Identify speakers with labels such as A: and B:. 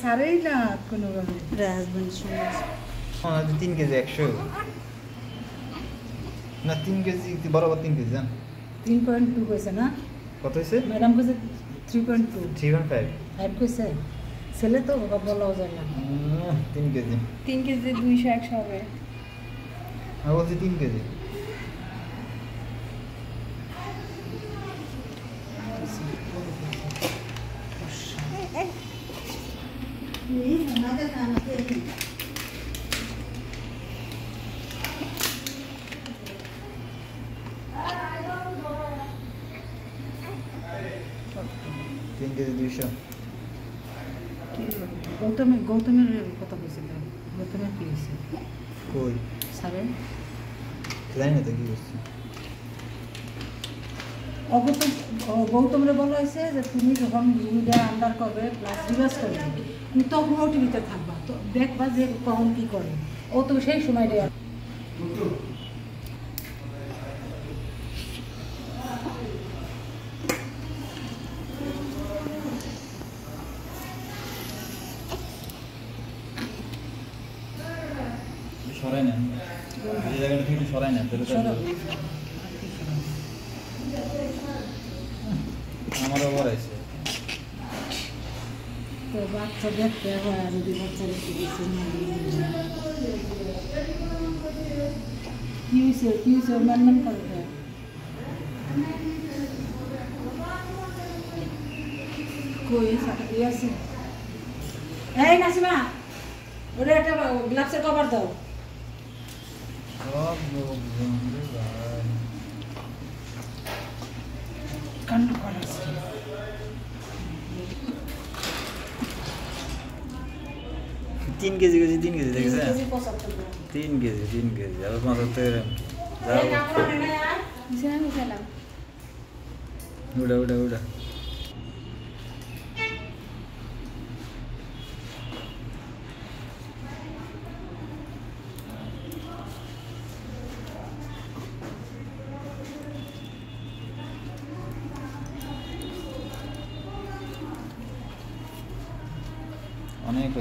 A: ছাড়েই না কোনোভাবে।
B: হ্যাঁ 3 কেজি 100 না 3 কেজি বরাবর 3 কেজি জান
A: 3.2 কইছে না?
B: কত হয়েছে?
A: ম্যাডাম কইছে 3.2
B: 3.5
A: ফাইভ কইছে। ছেলে তো বলা যায় না।
B: 3 কেজি
C: 3 কেজি 200 100 হবে।
B: আমি বলছি 3 কেজি তিন কেজি 200
A: গৌতমের কথা বলছিল। গৌতমের কি হয়েছে?
B: কই
A: স্যারে
B: জানি না তো কি করছে
A: গৌতমরে বলা হয়েছে যে তুমি যখন ভিডিওটা আন্ডার করবে প্লাস রিভার্স করবে তুমি তখন ওটিভিতে থাকবা, তো দেখবা যে কখন কি করে। ও তো সেই সময়টা
B: সরাই না এই জায়গাটা থেকে সরাই না আমারও বড় আছে
A: তো বাচ্চা দেখতে হয়, যদি বাচ্চা দেখতে গেছে কি হয়েছে ম্যান করবে। কই আছে? এই নাসিমা, ওরে একটা গ্লাভসের কভার দাও। কান্ড করা আছে।
B: 3 কেজি কেজি 3 কেজি দেখেছেন
A: 3 কেজি 75 গ্রাম।
B: 3 কেজি আর 75
A: এই কাপড় আনে না আর
C: বিছানা গুছালাম।
B: উড়া অনেক